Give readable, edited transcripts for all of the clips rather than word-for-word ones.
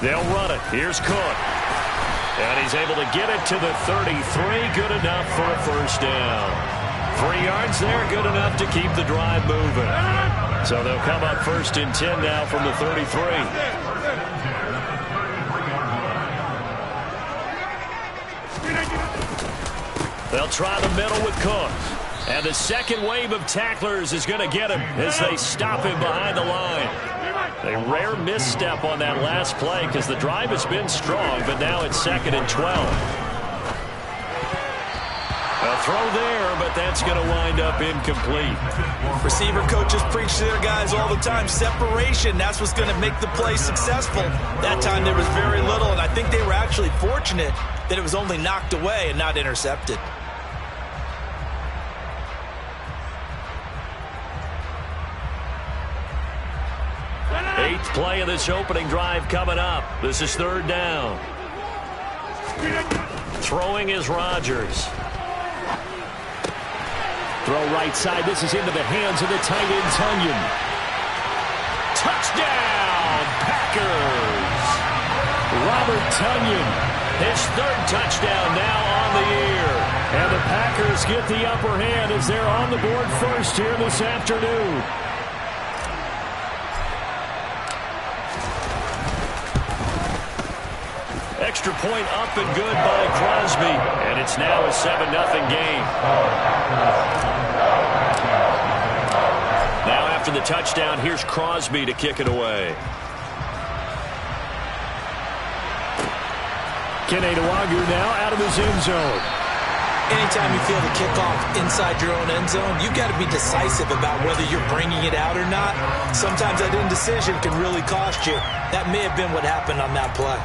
They'll run it. Here's Cook. And he's able to get it to the 33. Good enough for a first down. 3 yards there, good enough to keep the drive moving. So they'll come up first and 10 now from the 33. They'll try the middle with Cook. And the second wave of tacklers is going to get him as they stop him behind the line. A rare misstep on that last play because the drive has been strong, but now it's 2nd and 12. A throw there, but that's going to wind up incomplete. Receiver coaches preach to their guys all the time. Separation, that's what's going to make the play successful. That time there was very little, and I think they were actually fortunate that it was only knocked away and not intercepted. Eighth play of this opening drive coming up. This is 3rd down. Throwing is Rodgers. Throw right side. This is into the hands of the tight end, Tonyan. Touchdown, Packers. Robert Tonyan, his 3rd touchdown now on the year. And the Packers get the upper hand as they're on the board first here this afternoon. Extra point up and good by Crosby. And it's now a 7-0 game. Now after the touchdown, here's Crosby to kick it away. Kene Nwangwu now out of his end zone. Anytime you feel the kickoff inside your own end zone, you've got to be decisive about whether you're bringing it out or not. Sometimes that indecision can really cost you. That may have been what happened on that play.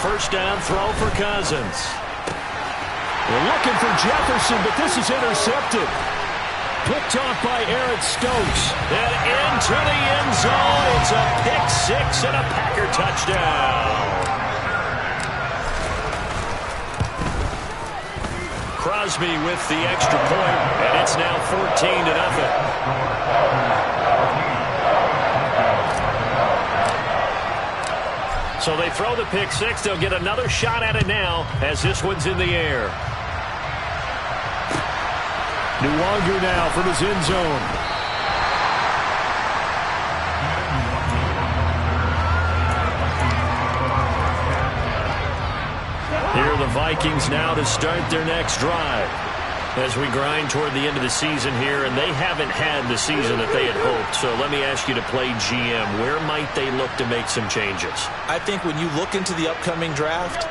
First down throw for Cousins. They're looking for Jefferson, but this is intercepted. Picked off by Eric Stokes. And into the end zone. It's a pick six and a Packer touchdown. Crosby with the extra point, and it's now 14-0. So they throw the pick six. They'll get another shot at it now as this one's in the air. Nwangwu now from his end zone. Here are the Vikings now to start their next drive. As we grind toward the end of the season here, and they haven't had the season that they had hoped. So let me ask you to play GM. Where might they look to make some changes? I think when you look into the upcoming draft,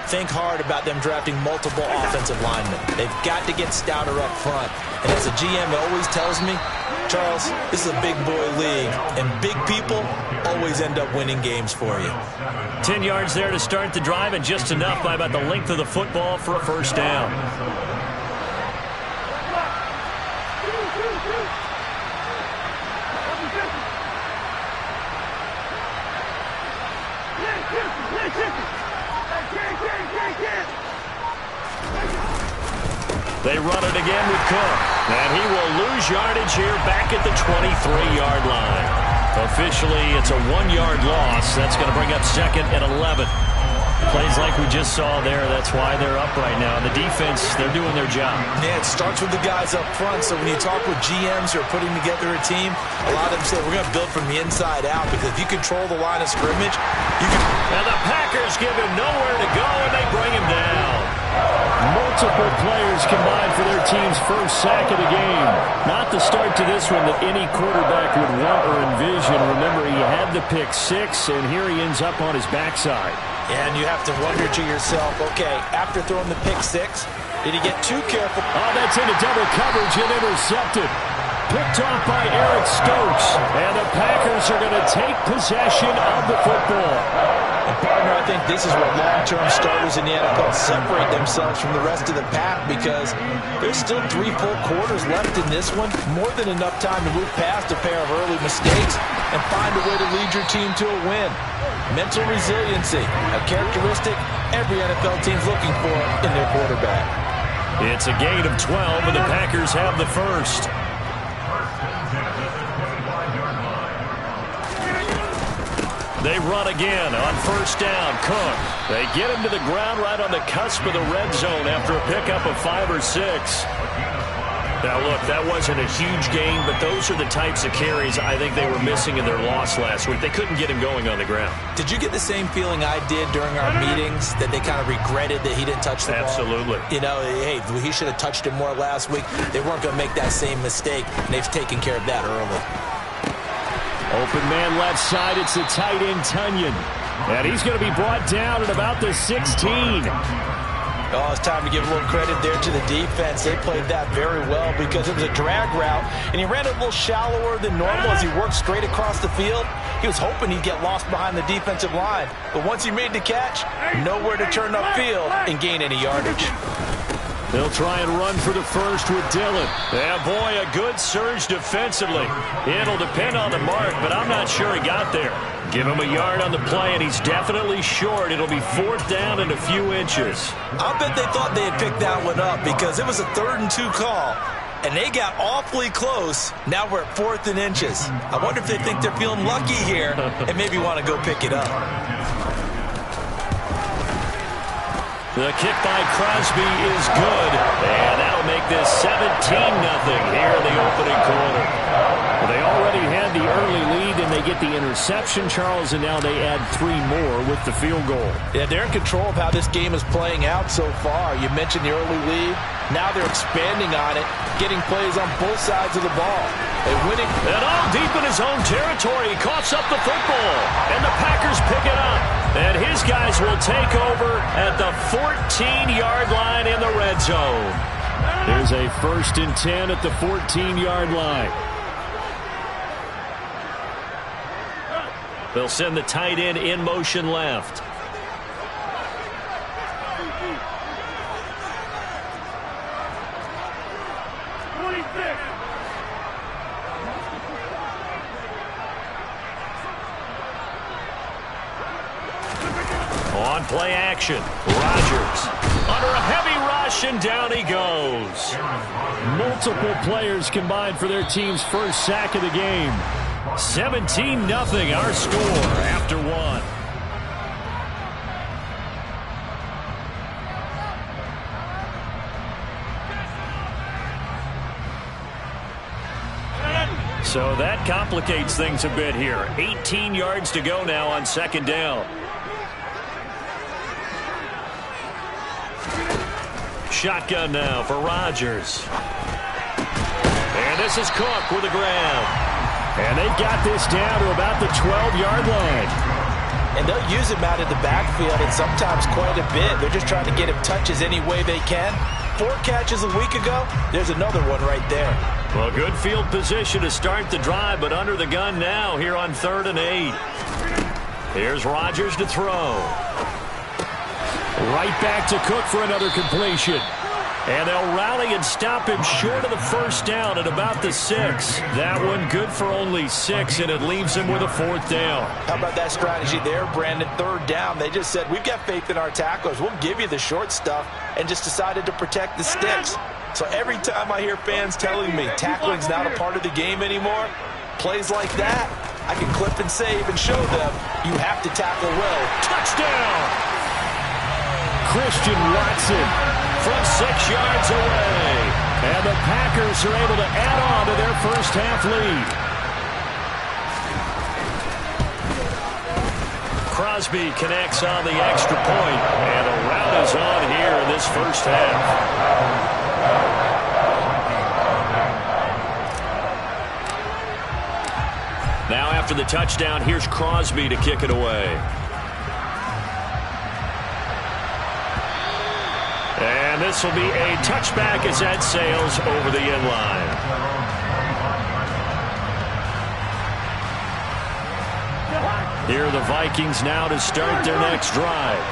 think hard about them drafting multiple offensive linemen. They've got to get stouter up front. And as a GM always tells me, Charles, this is a big boy league, and big people always end up winning games for you. 10 yards there to start the drive, and just enough by about the length of the football for a first down. They run it again with Cook. And he will lose yardage here back at the 23-yard line. Officially, it's a 1-yard loss. That's going to bring up 2nd and 11. Plays like we just saw there. That's why they're up right now. The defense, they're doing their job. Yeah, it starts with the guys up front. So when you talk with GMs who are putting together a team, a lot of them say we're going to build from the inside out, because if you control the line of scrimmage, you can... And the Packers give him nowhere to go, and they bring him down. Multiple players combined for their team's first sack of the game. Not the start to this one that any quarterback would want or envision. Remember, he had the pick six, and here he ends up on his backside. And you have to wonder to yourself, okay, after throwing the pick six, did he get too careful? Oh, that's into double coverage and intercepted. Picked off by Eric Stokes. And the Packers are going to take possession of the football. And partner, I think this is where long-term starters in the NFL separate themselves from the rest of the pack, because there's still 3 full quarters left in this one. More than enough time to move past a pair of early mistakes and find a way to lead your team to a win. Mental resiliency, a characteristic every NFL team's looking for in their quarterback. It's a gain of 12, and the Packers have the first. They run again on first down. Cook. They get him to the ground right on the cusp of the red zone after a pickup of 5 or 6. Now, look, that wasn't a huge gain, but those are the types of carries I think they were missing in their loss last week. They couldn't get him going on the ground. Did you get the same feeling I did during our meetings, that they kind of regretted that he didn't touch the ball? Absolutely. You know, hey, he should have touched it more last week. They weren't going to make that same mistake, and they've taken care of that early. Open man left side. It's the tight end, Tunyon. And he's going to be brought down at about the 16. Oh, it's time to give a little credit there to the defense. They played that very well because it was a drag route, and he ran it a little shallower than normal as he worked straight across the field. He was hoping he'd get lost behind the defensive line, but once he made the catch, nowhere to turn upfield and gain any yardage. They'll try and run for the first with Dillon. Yeah, boy, a good surge defensively. It'll depend on the mark, but I'm not sure he got there. Give him a yard on the play, and he's definitely short. It'll be 4th down and a few inches. I bet they thought they had picked that one up because it was a 3rd and 2 call, and they got awfully close. Now we're at 4th and inches. I wonder if they think they're feeling lucky here and maybe want to go pick it up. The kick by Crosby is good, and that'll make this 17-0 here in the opening quarter. Well, they already had the early lead, and they get the interception, Charles, and now they add 3 more with the field goal. Yeah, they're in control of how this game is playing out so far. You mentioned the early lead. Now they're expanding on it, getting plays on both sides of the ball. They're winning. And all deep in his own territory, he coughs up the football, and the Packers pick it up. And his guys will take over at the 14-yard line in the red zone. There's a 1st and 10 at the 14-yard line. They'll send the tight end in motion left. On play action, Rodgers under a heavy rush, and down he goes. Multiple players combined for their team's first sack of the game. 17-0 our score after 1. So that complicates things a bit here. 18 yards to go now on 2nd down. Shotgun now for Rodgers. And this is Cook with a grab. And they've got this down to about the 12-yard line. And they'll use him out of the backfield, and sometimes quite a bit. They're just trying to get him touches any way they can. 4 catches a week ago. There's another one right there. Well, good field position to start the drive, but under the gun now here on 3rd and 8. Here's Rodgers to throw. Right back to Cook for another completion. And they'll rally and stop him short of the 1st down at about the 6. That one good for only 6, and it leaves him with a 4th down. How about that strategy there, Brandon? 3rd down. They just said, we've got faith in our tacklers. We'll give you the short stuff, and just decided to protect the sticks. So every time I hear fans telling me tackling's not a part of the game anymore, plays like that, I can clip and save and show them you have to tackle well. Touchdown! Christian Watson from 6 yards away. And the Packers are able to add on to their first half lead. Crosby connects on the extra point, and a rout is on here in this first half. Now after the touchdown, here's Crosby to kick it away. And this will be a touchback as that sails over the end line. Here are the Vikings now to start their next drive.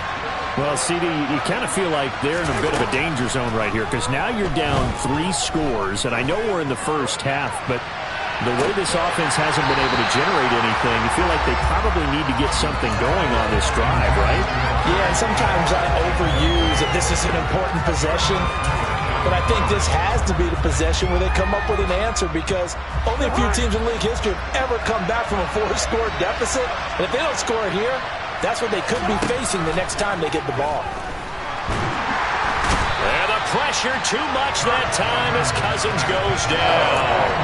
Well, CD, you kind of feel like they're in a bit of a danger zone right here because now you're down 3 scores, and I know we're in the first half, but the way this offense hasn't been able to generate anything, you feel like they probably need to get something going on this drive, right? Yeah, and sometimes I overuse that this is an important possession. But I think this has to be the possession where they come up with an answer because only a few teams in league history have ever come back from a 4-score deficit. And if they don't score it here, that's what they could be facing the next time they get the ball. And the pressure too much that time as Cousins goes down.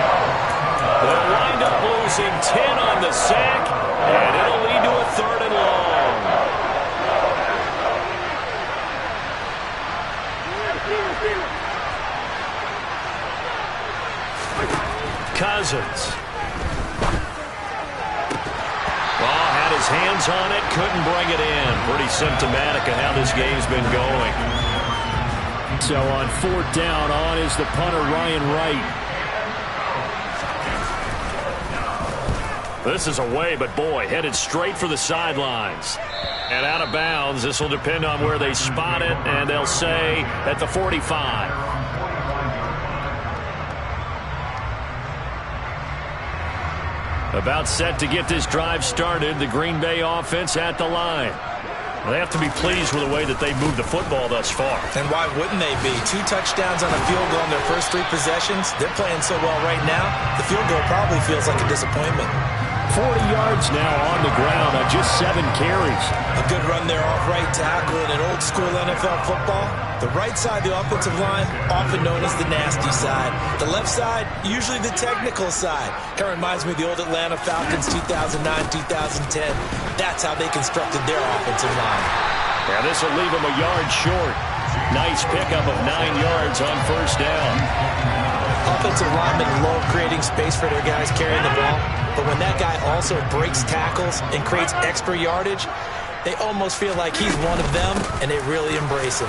They'll wind up losing 10 on the sack, and it'll lead to a 3rd and long. Cousins. Well, had his hands on it, couldn't bring it in. Pretty symptomatic of how this game's been going. So on 4th down, on is the punter, Ryan Wright. This is away, but boy, headed straight for the sidelines. And out of bounds, this will depend on where they spot it, and they'll say at the 45. About set to get this drive started, the Green Bay offense at the line. They have to be pleased with the way that they've moved the football thus far. And why wouldn't they be? 2 touchdowns on a field goal in their first 3 possessions. They're playing so well right now, the field goal probably feels like a disappointment. 40 yards now on the ground on just 7 carries. A good run there off right tackle in an old-school NFL football. The right side of the offensive line, often known as the nasty side. The left side, usually the technical side. Kind of reminds me of the old Atlanta Falcons 2009-2010. That's how they constructed their offensive line. Yeah, this will leave them a yard short. Nice pickup of 9 yards on 1st down. Offensive linemen love creating space for their guys carrying the ball. But when that guy also breaks tackles and creates extra yardage, they almost feel like he's one of them, and they really embrace him.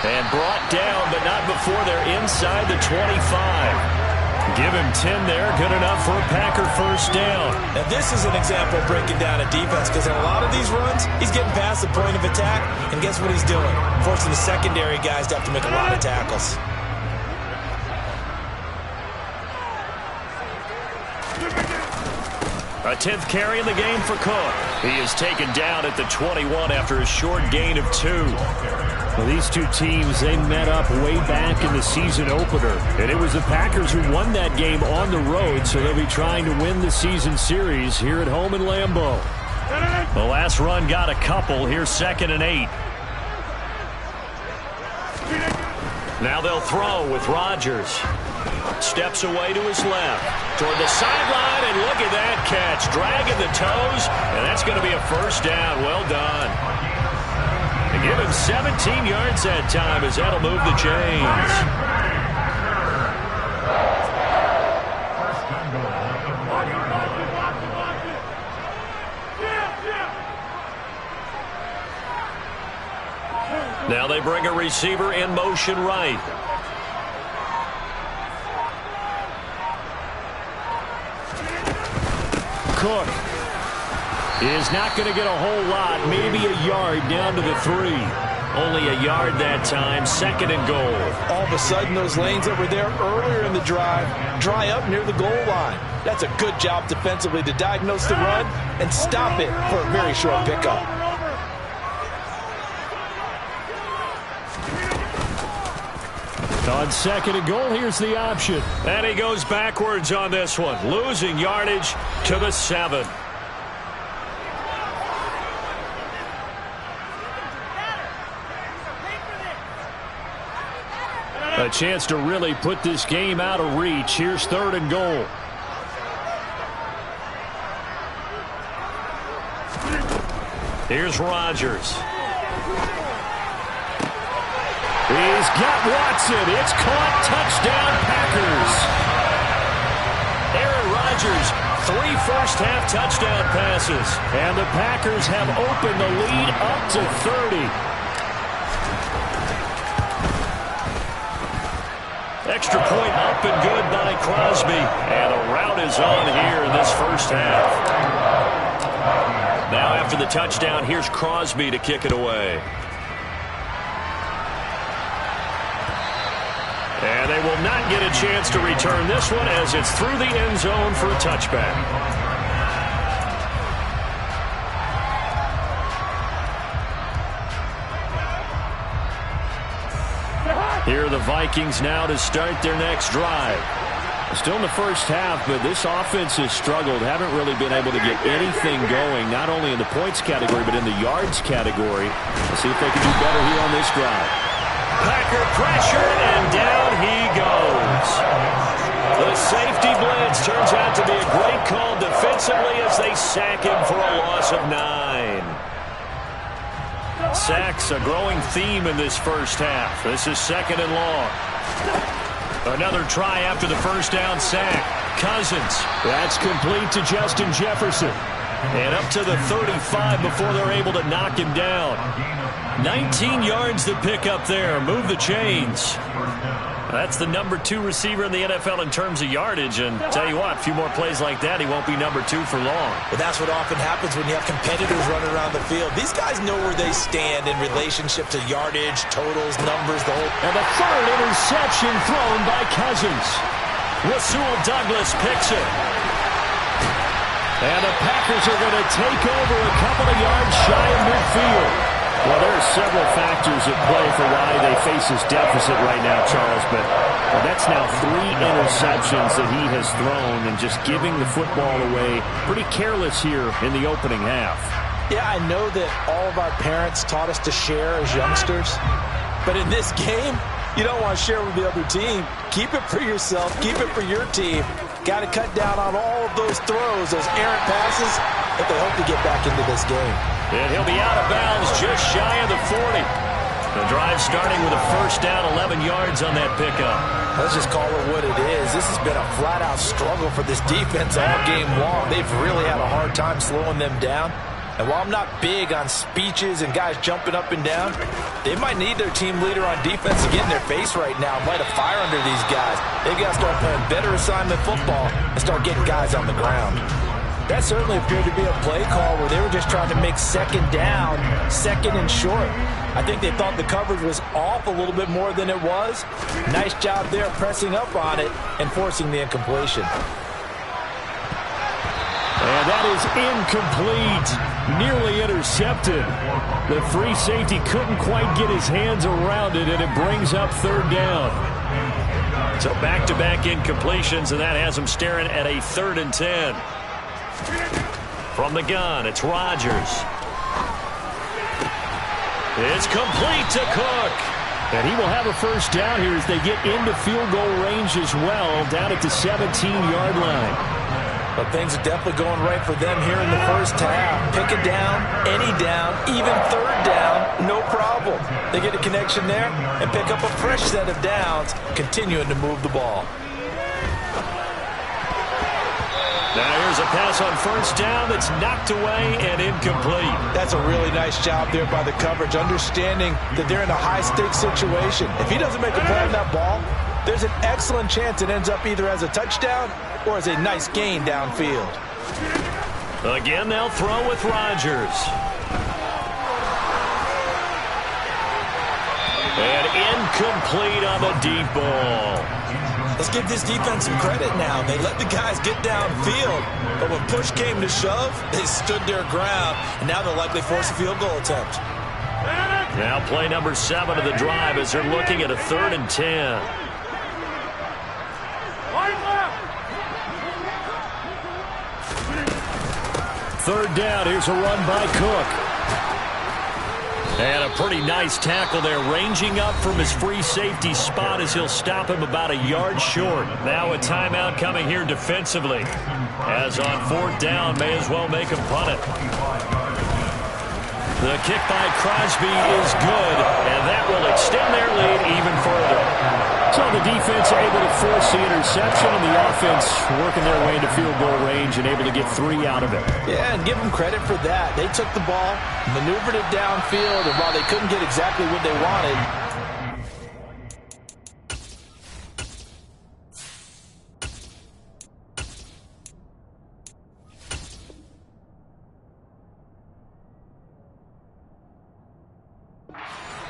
And brought down, but not before they're inside the 25. Give him 10 there, good enough for a Packer 1st down. Now this is an example of breaking down a defense because in a lot of these runs, he's getting past the point of attack, and guess what he's doing? Forcing the secondary guys to have to make a lot of tackles. A 10th carry in the game for Cook. He is taken down at the 21 after a short gain of 2. Well, these two teams, they met up way back in the season opener. And it was the Packers who won that game on the road, so they'll be trying to win the season series here at home in Lambeau. The last run got a couple. Here's 2nd and 8. Now they'll throw with Rodgers. Steps away to his left. Toward the sideline, and look at that catch. Dragging the toes, and that's going to be a 1st down. Well done. They give him 17 yards that time as that'll move the chains. Now they bring a receiver in motion right. Cook is not going to get a whole lot, maybe a yard down to the 3. Only a yard that time, 2nd and goal. All of a sudden, those lanes that were there earlier in the drive dry up near the goal line. That's a good job defensively to diagnose the run and stop it for a very short pickup. On 2nd and goal, here's the option. And he goes backwards on this one, losing yardage to the 7. A chance to really put this game out of reach. Here's 3rd and goal. Here's Rodgers. He's got Watson. It's caught. Touchdown, Packers. Aaron Rodgers, 3 first-half touchdown passes. And the Packers have opened the lead up to 30. Extra point up and good by Crosby. And a rout is on here in this first half. Now after the touchdown, here's Crosby to kick it away. And they will not get a chance to return this one as it's through the end zone for a touchback. Here are the Vikings now to start their next drive. Still in the first half, but this offense has struggled. Haven't really been able to get anything going, not only in the points category, but in the yards category. Let's see if they can do better here on this drive. Packer pressure, and down he goes. The safety blitz turns out to be a great call defensively as they sack him for a loss of 9. Sacks a growing theme in this first half. This is 2nd and long. Another try after the first down sack. Cousins. That's complete to Justin Jefferson. And up to the 35 before they're able to knock him down. 19 yards to pick up there. Move the chains. That's the number 2 receiver in the NFL in terms of yardage. And tell you what, a few more plays like that, he won't be number 2 for long. But that's what often happens when you have competitors running around the field. These guys know where they stand in relationship to yardage, totals, numbers, the whole. And the 3rd interception thrown by Cousins. Rasul Douglas picks it. And the Packers are going to take over a couple of yards shy of midfield. Well, there are several factors at play for why they face this deficit right now, Charles, but that's now 3 interceptions that he has thrown and just giving the football away. Pretty careless here in the opening half. Yeah, I know that all of our parents taught us to share as youngsters, but in this game, you don't want to share with the other team. Keep it for yourself. Keep it for your team. Got to cut down on all of those throws, those errant passes, if they hope to get back into this game. And he'll be out of bounds just shy of the 40. The drive starting with a first down, 11 yards on that pickup. Let's just call it what it is. This has been a flat-out struggle for this defense all game long. They've really had a hard time slowing them down. And while I'm not big on speeches and guys jumping up and down, they might need their team leader on defense to get in their face right now and light a fire under these guys. They've got to start playing better assignment football and start getting guys on the ground. That certainly appeared to be a play call where they were just trying to make 2nd down, 2nd and short. I think they thought the coverage was off a little bit more than it was. Nice job there pressing up on it and forcing the incompletion. And that is incomplete. Nearly intercepted. The free safety couldn't quite get his hands around it, and it brings up 3rd down. So back-to-back incompletions, and that has them staring at a 3rd and 10. From the gun, it's Rodgers. It's complete to Cook. And he will have a first down here as they get into field goal range as well, down at the 17-yard line. But things are definitely going right for them here in the first half. Pick it down, any down, even 3rd down, no problem. They get a connection there and pick up a fresh set of downs, continuing to move the ball. Now here's a pass on first down that's knocked away and incomplete. That's a really nice job there by the coverage, understanding that they're in a high-stakes situation. If he doesn't make a play on that ball, there's an excellent chance it ends up either as a touchdown or as a nice gain downfield. Again, they'll throw with Rodgers. And incomplete on the deep ball. Let's give this defense some credit now. They let the guys get downfield, but when push came to shove, they stood their ground, and now they'll likely force a field goal attempt. Now play number 7 of the drive as they're looking at a 3rd and 10. Third down, here's a run by Cook. And a pretty nice tackle there, ranging up from his free safety spot as he'll stop him about a yard short. Now a timeout coming here defensively. As on 4th down, may as well make him punt it. The kick by Crosby is good, and that will extend their lead even further. So the defense able to force the interception, and the offense working their way into field goal range and able to get 3 out of it. Yeah, and give them credit for that. They took the ball, maneuvered it downfield, and while they couldn't get exactly what they wanted,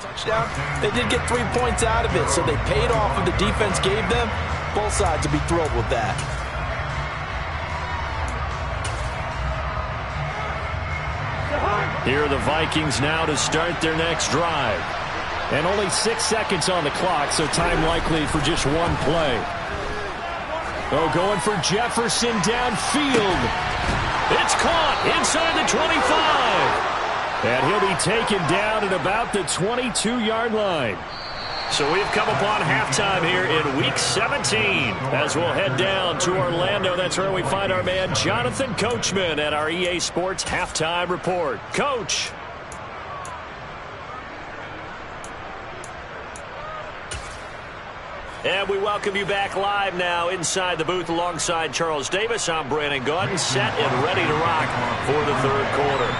touchdown, they did get 3 points out of it, so they paid off what the defense gave them. Both sides will be thrilled with that. Here are the Vikings now to start their next drive. And only 6 seconds on the clock, so time likely for just one play. Oh, going for Jefferson downfield. It's caught inside the 25. And he'll be taken down at about the 22-yard line. So we've come upon halftime here in Week 17. As we'll head down to Orlando, that's where we find our man Jonathan Coachman at our EA Sports Halftime Report. Coach. And we welcome you back live now inside the booth alongside Charles Davis. I'm Brandon Gaudin, set and ready to rock for the third quarter.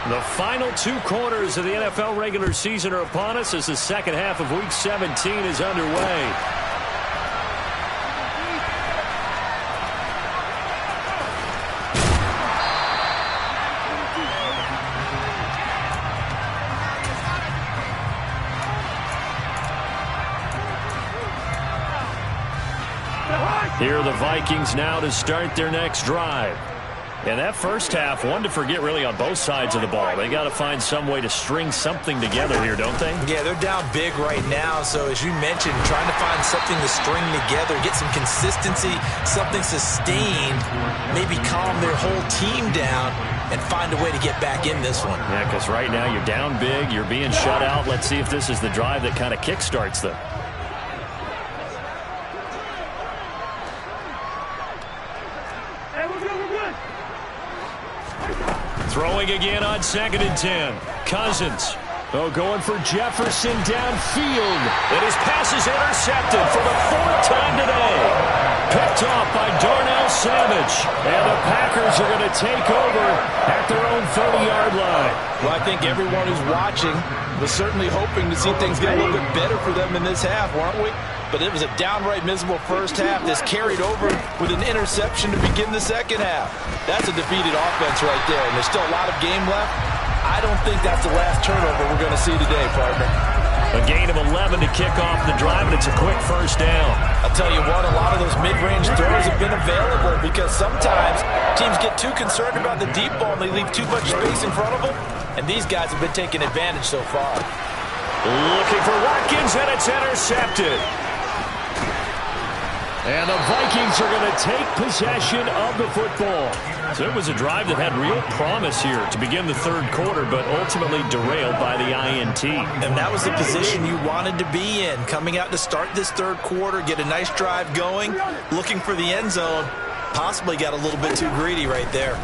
The final 2 quarters of the NFL regular season are upon us as the second half of Week 17 is underway. Here are the Vikings now to start their next drive. And that first half, one to forget really on both sides of the ball. They got to find some way to string something together here, don't they? Yeah, they're down big right now. So as you mentioned, trying to find something to string together, get some consistency, something sustained, maybe calm their whole team down and find a way to get back in this one. Yeah, because right now you're down big, you're being shut out. Let's see if this is the drive that kind of kickstarts them. Throwing again on 2nd and 10. Cousins. Oh, going for Jefferson downfield. And his pass is intercepted for the 4th time today. Picked off by Darnell Savage. And the Packers are going to take over at their own 30-yard line. Well, I think everyone who's watching was certainly hoping to see things get a little bit better for them in this half, weren't we? But it was a downright miserable first half. This carried over with an interception to begin the second half. That's a defeated offense right there, and there's still a lot of game left. I don't think that's the last turnover we're going to see today, partner. A gain of 11 to kick off the drive, and it's a quick first down. I'll tell you what, a lot of those mid-range throws have been available because sometimes teams get too concerned about the deep ball and they leave too much space in front of them, and these guys have been taking advantage so far. Looking for Watkins, and it's intercepted. And the Vikings are going to take possession of the football. So it was a drive that had real promise here to begin the third quarter, but ultimately derailed by the INT. And that was the position you wanted to be in. Coming out to start this third quarter, get a nice drive going, looking for the end zone. Possibly got a little bit too greedy right there.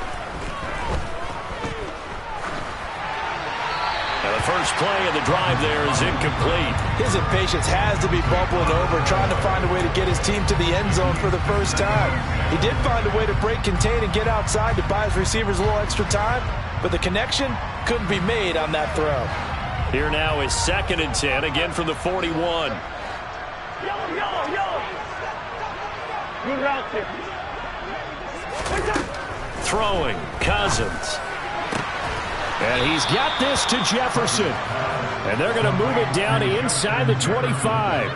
The first play of the drive there is incomplete. His impatience has to be bubbling over, trying to find a way to get his team to the end zone for the first time. He did find a way to break, contain, and get outside to buy his receivers a little extra time, but the connection couldn't be made on that throw. Here now is 2nd and 10, again from the 41. Throwing, Cousins. And he's got this to Jefferson. And they're going to move it down to inside the 25.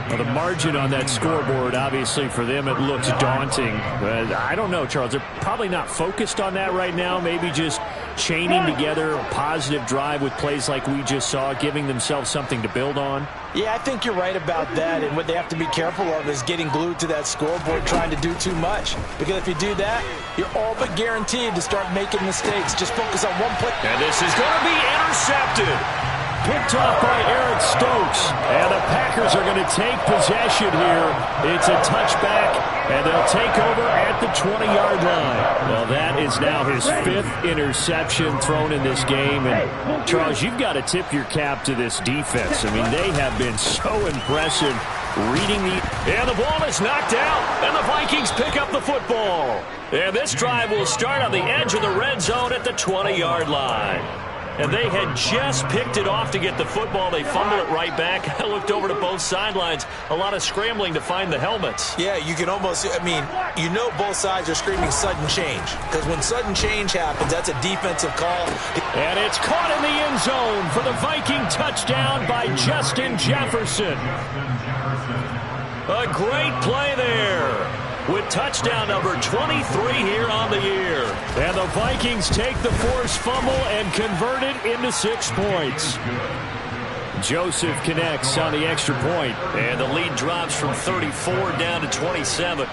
Well, the margin on that scoreboard, obviously, for them, it looks daunting. But I don't know, Charles. They're probably not focused on that right now. Maybe just chaining together a positive drive with plays like we just saw, giving themselves something to build on. Yeah, I think you're right about that. And what they have to be careful of is getting glued to that scoreboard, trying to do too much. Because if you do that, you're all but guaranteed to start making mistakes. Just focus on one play. And this is going to be intercepted. Picked off by Eric Stokes. And the Packers are going to take possession here. It's a touchback, and they'll take over at the 20-yard line. Well, that is now his 5th interception thrown in this game. And, Charles, you've got to tip your cap to this defense. I mean, they have been so impressive reading the... And the ball is knocked out, and the Vikings pick up the football. And this drive will start on the edge of the red zone at the 20-yard line. And they had just picked it off to get the football. They fumble it right back. I looked over to both sidelines. A lot of scrambling to find the helmets. Yeah, you can almost, you know both sides are screaming sudden change. Because when sudden change happens, that's a defensive call. And it's caught in the end zone for the Viking touchdown by Justin Jefferson. A great play there with touchdown number 23 here on the year. And the Vikings take the forced fumble and convert it into 6 points. Joseph connects on the extra point, and the lead drops from 34 down to 27.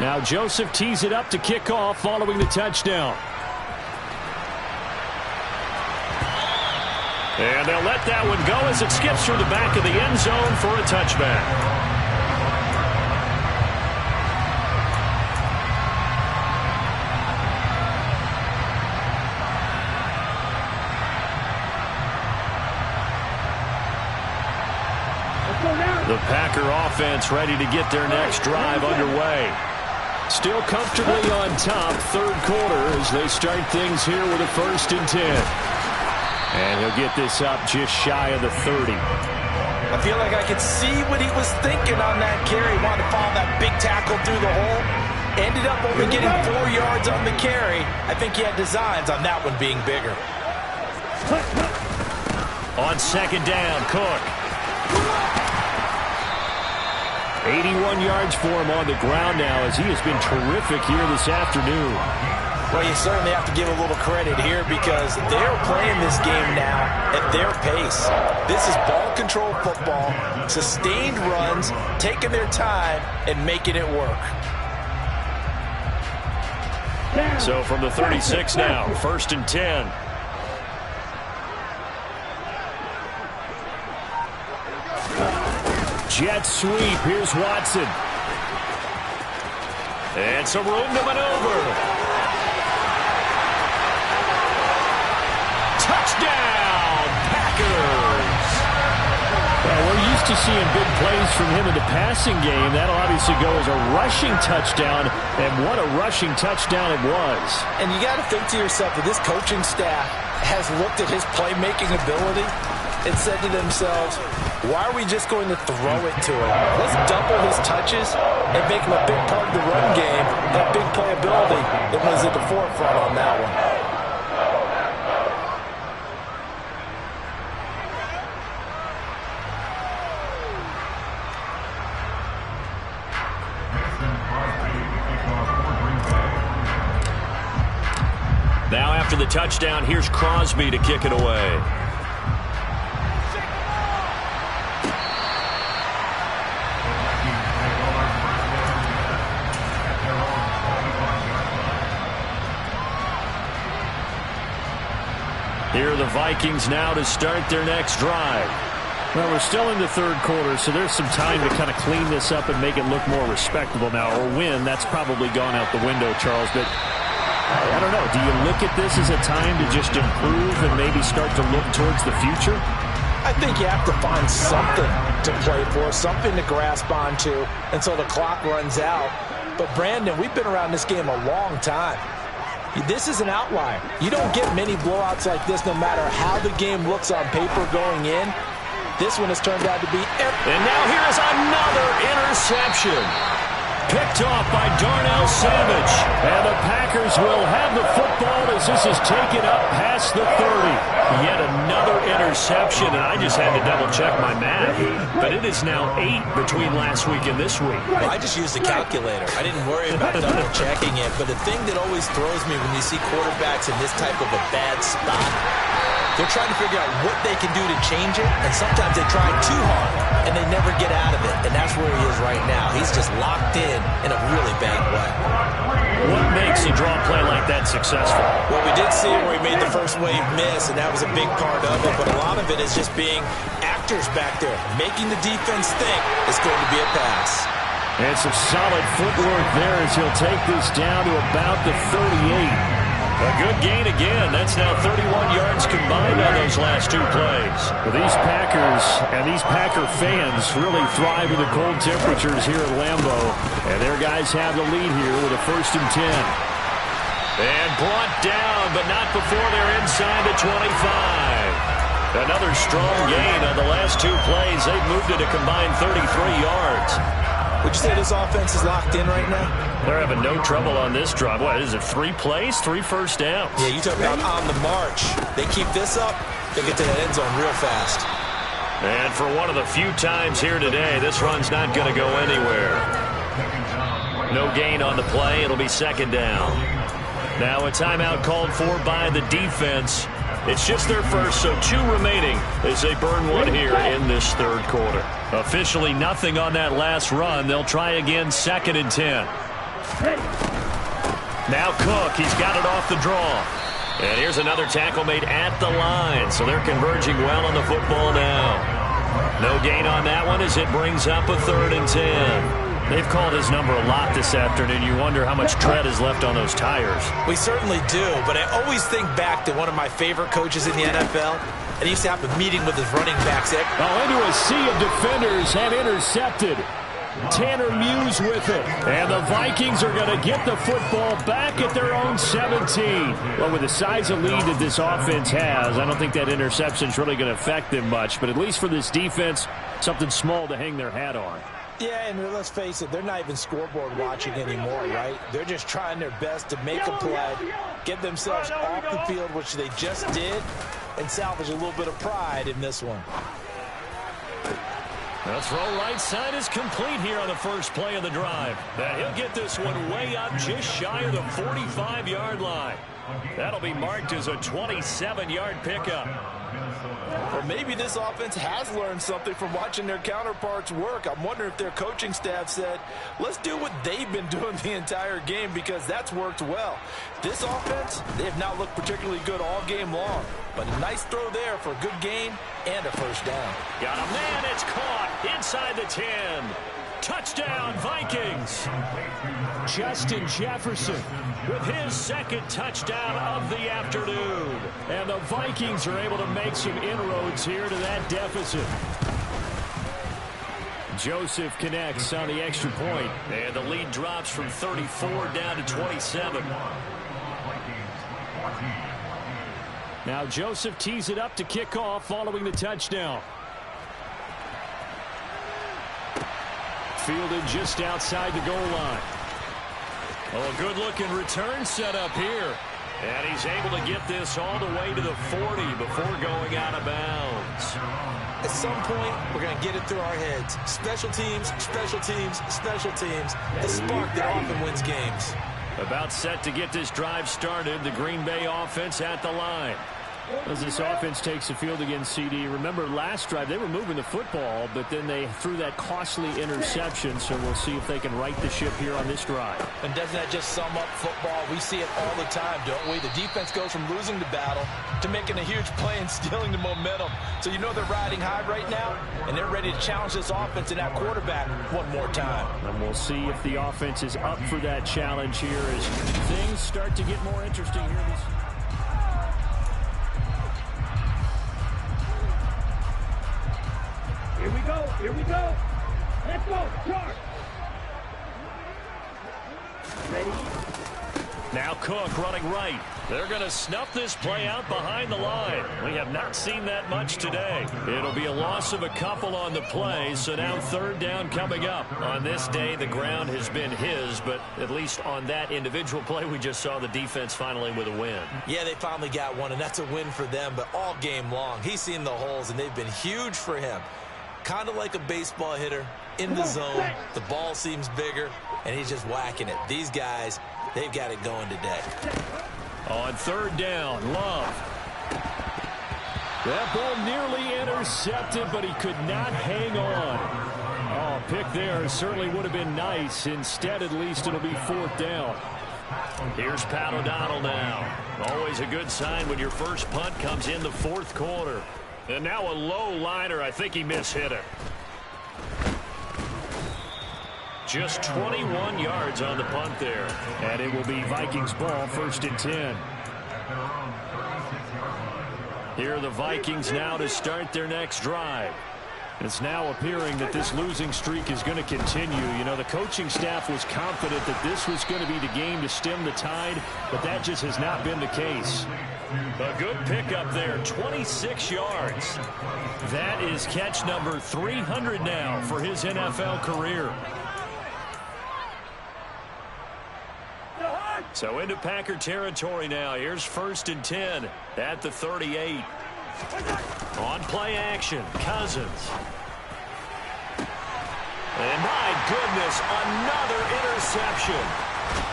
Now Joseph tees it up to kick off following the touchdown. And they'll let that one go as it skips through the back of the end zone for a touchback. The Packer offense ready to get their next drive underway. Still comfortably on top, third quarter, as they start things here with a 1st and 10. And he'll get this up just shy of the 30. I feel like I could see what he was thinking on that carry. He wanted to follow that big tackle through the hole. Ended up only getting 4 yards on the carry. I think he had designs on that one being bigger. On 2nd down, Cook. 81 yards for him on the ground now, as he has been terrific here this afternoon. Well, you certainly have to give a little credit here because they're playing this game now at their pace. This is ball control football, sustained runs, taking their time and making it work. So from the 36 now, 1st and 10. Jet sweep. Here's Watson. And some room to maneuver. Touchdown, Packers. Well, we're used to seeing big plays from him in the passing game. That'll obviously go as a rushing touchdown, and what a rushing touchdown it was. And you got to think to yourself that this coaching staff has looked at his playmaking ability and said to themselves, why are we just going to throw it to him? Let's double his touches and make him a big part of the run game. That big playability that was at the forefront on that one. Now after the touchdown, here's Crosby to kick it away. Here are the Vikings now to start their next drive. Well, we're still in the third quarter, so there's some time to kind of clean this up and make it look more respectable now. Or win, that's probably gone out the window, Charles. But I don't know. Do you look at this as a time to just improve and maybe start to look towards the future? I think you have to find something to play for, something to grasp onto until the clock runs out. But, Brandon, we've been around this game a long time. This is an outlier. You don't get many blowouts like this no matter how the game looks on paper going in. This one has turned out to be... And now here is another interception. Picked off by Darnell Savage. And the Packers will have the football as this is taken up past the 30. Yet another interception, and I just had to double-check my math. But it is now 8 between last week and this week. Well, I just used the calculator. I didn't worry about double-checking it. But the thing that always throws me when you see quarterbacks in this type of a bad spot, they're trying to figure out what they can do to change it, and sometimes they try too hard, and they never get out of it. And that's where he is right now. He's just locked in a really bad way. What makes a draw play like that successful? Well, we did see where he made the first wave miss, and that was a big part of it. But a lot of it is just being actors back there, making the defense think it's going to be a pass. And some solid footwork there as he'll take this down to about the 38. A good gain again. That's now 31 yards combined on those last 2 plays. Well, these Packers and these Packer fans really thrive in the cold temperatures here at Lambeau. And their guys have the lead here with a 1st and 10. And brought down, but not before they're inside the 25. Another strong gain on the last two plays. They've moved it a combined 33 yards. Would you say this offense is locked in right now? They're having no trouble on this drive. What is it, 3 plays, 3 first downs? Yeah, you talk about on the march. They keep this up, they get to that end zone real fast. And for one of the few times here today, this run's not going to go anywhere. No gain on the play. It'll be second down. Now a timeout called for by the defense. It's just their first, so 2 remaining as they burn one here in this third quarter. Officially nothing on that last run. They'll try again, 2nd and 10. Now Cook, he's got it off the draw. And here's another tackle made at the line, so they're converging well on the football now. No gain on that one as it brings up a 3rd and 10. They've called his number a lot this afternoon. You wonder how much tread is left on those tires. We certainly do, but I always think back to one of my favorite coaches in the NFL, and he used to have a meeting with his running backs. Into a sea of defenders and intercepted. Tanner Muse with it. And the Vikings are going to get the football back at their own 17. Well, with the size of lead that this offense has, I don't think that interception is really going to affect them much. But at least for this defense, something small to hang their hat on. Yeah, and let's face it, they're not even scoreboard watching anymore, right? They're just trying their best to make a play, get themselves off the field, which they just did, and salvage a little bit of pride in this one. The throw right side is complete here on the first play of the drive. And he'll get this one way up just shy of the 45-yard line. That'll be marked as a 27-yard pickup. Or maybe this offense has learned something from watching their counterparts work. I'm wondering if their coaching staff said, let's do what they've been doing the entire game, because that's worked well. This offense, they have not looked particularly good all game long. But a nice throw there for a good gain and a first down. Got a man, it's caught inside the 10. Touchdown, Vikings. Justin Jefferson with his 2nd touchdown of the afternoon. And the Vikings are able to make some inroads here to that deficit. Joseph connects on the extra point. And the lead drops from 34 down to 27. Now Joseph tees it up to kick off following the touchdown. Fielded just outside the goal line. Oh, a good-looking return set up here. And he's able to get this all the way to the 40 before going out of bounds. At some point, we're going to get it through our heads. Special teams, special teams, special teams. The spark that often wins games. About set to get this drive started. The Green Bay offense at the line. As this offense takes the field against CD, remember last drive they were moving the football, but then they threw that costly interception, so we'll see if they can right the ship here on this drive. And doesn't that just sum up football? We see it all the time, don't we? The defense goes from losing the battle to making a huge play and stealing the momentum. So you know they're riding high right now, and they're ready to challenge this offense and that quarterback one more time. And we'll see if the offense is up for that challenge here as things start to get more interesting here this season. Here we go. Here we go. Let's go. Charge. Ready? Now Cook running right. They're going to snuff this play out behind the line. We have not seen that much today. It'll be a loss of a couple on the play, so now 3rd down coming up. On this day, the ground has been his, but at least on that individual play, we just saw the defense finally with a win. Yeah, they finally got one, and that's a win for them, but all game long, he's seen the holes, and they've been huge for him. Kind of like a baseball hitter in the zone. The ball seems bigger, and he's just whacking it. These guys, they've got it going today. On 3rd down, Love. That ball nearly intercepted, but he could not hang on. Oh, pick there certainly would have been nice. Instead, at least, it'll be 4th down. Here's Pat O'Donnell now. Always a good sign when your first punt comes in the 4th quarter. And now a low liner. I think he mishit it. Just 21 yards on the punt there. And it will be Vikings ball, 1st and 10. Here are the Vikings now to start their next drive. It's now appearing that this losing streak is going to continue. You know, the coaching staff was confident that this was going to be the game to stem the tide, but that just has not been the case. A good pickup there, 26 yards. That is catch number 300 now for his NFL career. So into Packer territory now. Here's 1st and 10 at the 38. On play action, Cousins. And my goodness, another interception.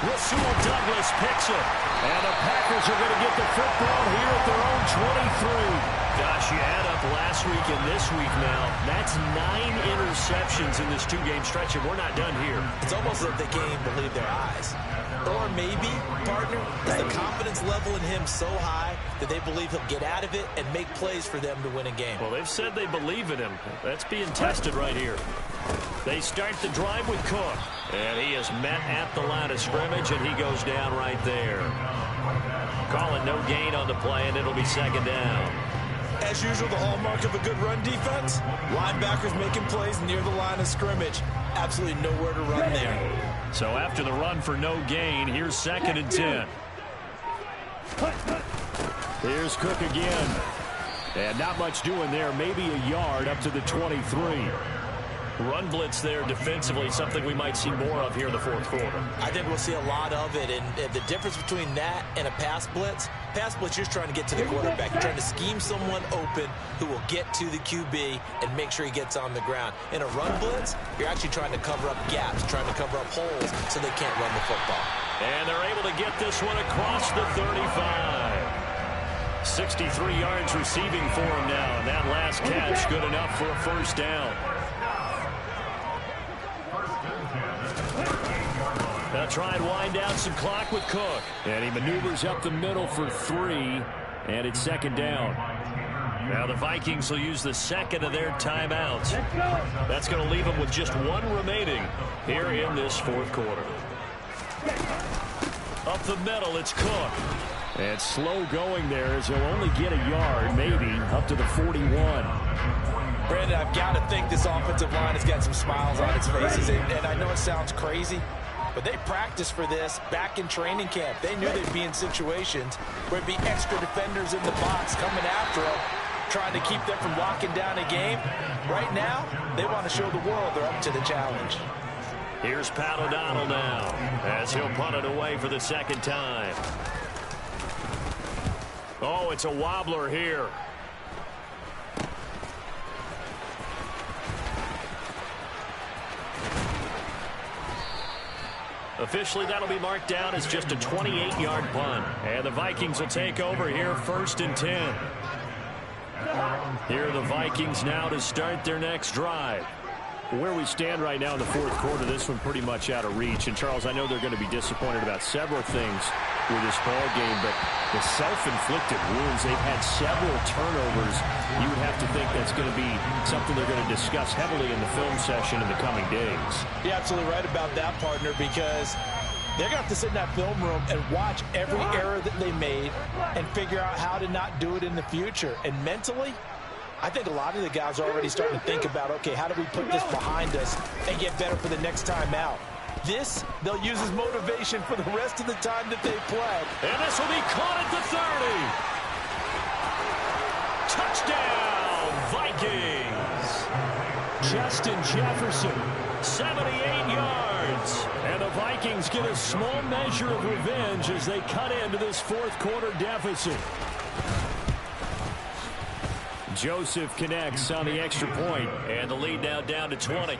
Rasul Douglas picks it. And the Packers are going to get the football here at their own 23. Gosh, you add up last week and this week now. That's 9 interceptions in this 2-game stretch, and we're not done here. It's almost like they can't even believe their eyes. Or maybe, partner, is the confidence level in him so high that they believe he'll get out of it and make plays for them to win a game. Well, they've said they believe in him. That's being tested right here. They start the drive with Cook. And he is met at the line of scrimmage, and he goes down right there. Calling no gain on the play, and it'll be 2nd down. As usual, the hallmark of a good run defense, linebackers making plays near the line of scrimmage. Absolutely nowhere to run there. So after the run for no gain, here's 2nd and 10. Here's Cook again. And not much doing there, maybe a yard up to the 23. Run blitz there defensively, something we might see more of here in the 4th quarter. I think we'll see a lot of it, and the difference between that and a pass blitz, you're just trying to get to the quarterback. You're trying to scheme someone open who will get to the QB and make sure he gets on the ground. In a run blitz, you're actually trying to cover up gaps, trying to cover up holes so they can't run the football. And they're able to get this one across the 35. 63 yards receiving for him now, and that last catch good enough for a 1st down. They'll try and wind down some clock with Cook. And he maneuvers up the middle for 3, and it's 2nd down. Now the Vikings will use the 2nd of their timeouts. That's going to leave them with just 1 remaining here in this 4th quarter. Up the middle, it's Cook. And slow going there as he'll only get a yard, maybe, up to the 41. Brandon, I've got to think this offensive line has got some smiles on its faces. And I know it sounds crazy, but they practiced for this back in training camp. They knew they'd be in situations where it'd be extra defenders in the box coming after them, trying to keep them from locking down a game. Right now, they want to show the world they're up to the challenge. Here's Pat O'Donnell now as he'll punt it away for the 2nd time. Oh, it's a wobbler here. Officially, that'll be marked down as just a 28-yard punt. And the Vikings will take over here 1st and 10. Here are the Vikings now to start their next drive. Where we stand right now in the 4th quarter, this one pretty much out of reach. And, Charles, I know they're going to be disappointed about several things with this ball game, but the self-inflicted wounds, they've had several turnovers. You would have to think that's going to be something they're going to discuss heavily in the film session in the coming days. You're absolutely right about that, partner, because they're going to have to sit in that film room and watch every error that they made and figure out how to not do it in the future. And mentally, I think a lot of the guys are already starting to think about, okay, how do we put this behind us and get better for the next time out? This, they'll use as motivation for the rest of the time that they play. And this will be caught at the 30. Touchdown, Vikings. Justin Jefferson, 78 yards. And the Vikings get a small measure of revenge as they cut into this 4th quarter deficit. Joseph connects on the extra point, and the lead now down to 20.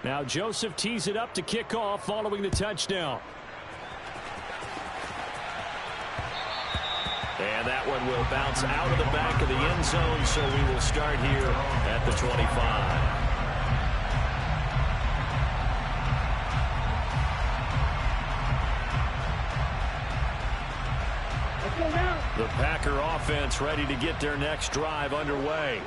Now Joseph tees it up to kick off following the touchdown. And that one will bounce out of the back of the end zone, so we will start here at the 25. The Packer offense ready to get their next drive underway.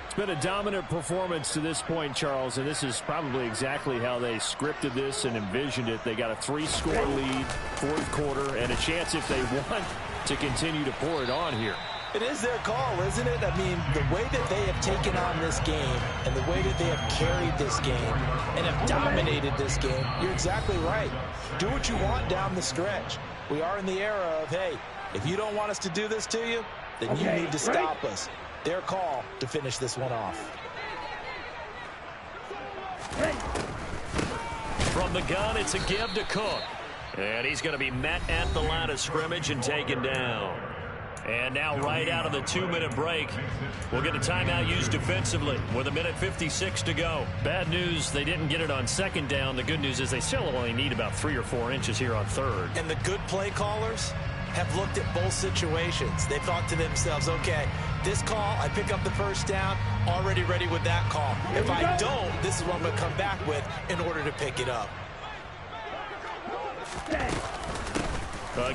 It's been a dominant performance to this point, Charles, and this is probably exactly how they scripted this and envisioned it. They got a 3-score lead, 4th quarter, and a chance if they want to continue to pour it on here. It is their call, isn't it? I mean, the way that they have taken on this game and the way that they have carried this game and have dominated this game, you're exactly right. Do what you want down the stretch. We are in the era of, hey, if you don't want us to do this to you, then you need to stop us. Their call to finish this one off. From the gun, it's a give to Cook. And he's going to be met at the line of scrimmage and taken down. And now right out of the 2-minute break, we'll get a timeout used defensively with 1:56 to go. Bad news, they didn't get it on second down. The good news is they still only need about 3 or 4 inches here on third. And the good play callers have looked at both situations. They thought to themselves, okay, this call, I pick up the first down, already ready with that call. If I don't, this is what I'm going to come back with in order to pick it up.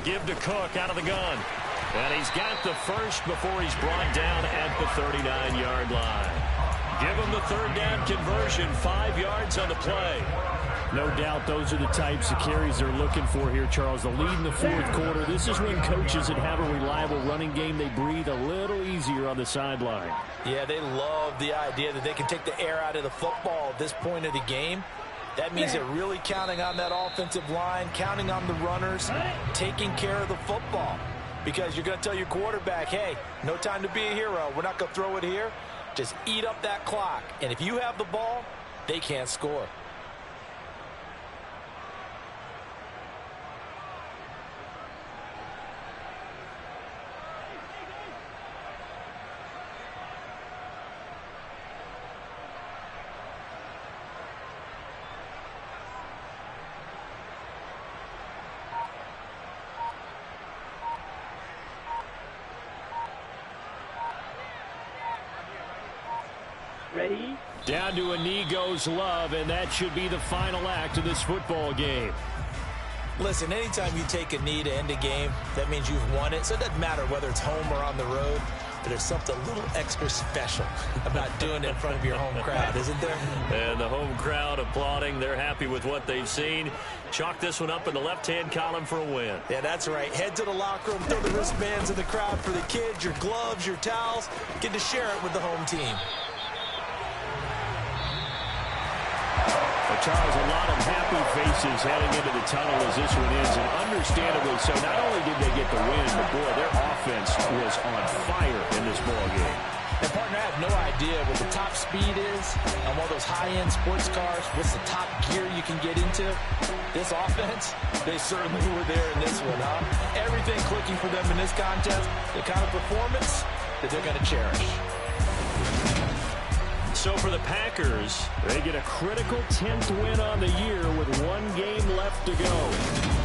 Give to Cook out of the gun. And he's got the first before he's brought down at the 39-yard line. Give him the third down conversion, 5 yards on the play. No doubt those are the types of carries they're looking for here, Charles. The lead in the fourth quarter. This is when coaches that have a reliable running game, they breathe a little easier on the sideline. Yeah, they love the idea that they can take the air out of the football at this point of the game. That means they're really counting on that offensive line, counting on the runners, taking care of the football. Because you're going to tell your quarterback, hey, no time to be a hero. We're not going to throw it here. Just eat up that clock. And if you have the ball, they can't score. Ready? Down to a knee goes Love, and that should be the final act of this football game. Listen, anytime you take a knee to end a game, that means you've won it. So it doesn't matter whether it's home or on the road, but there's something a little extra special about doing it in front of your home crowd, isn't there? And the home crowd applauding. They're happy with what they've seen. Chalk this one up in the left-hand column for a win. Yeah, that's right. Head to the locker room, throw the wristbands in the crowd for the kids, your gloves, your towels. Get to share it with the home team. Charles, a lot of happy faces heading into the tunnel as this one ends, and understandably so. Not only did they get the win, but boy, their offense was on fire in this ball game. And partner, I have no idea what the top speed is on one of those high-end sports cars. What's the top gear you can get into? This offense, they certainly were there in this one, huh? Everything clicking for them in this contest, the kind of performance that they're going to cherish. So for the Packers, they get a critical 10th win on the year with 1 game left to go.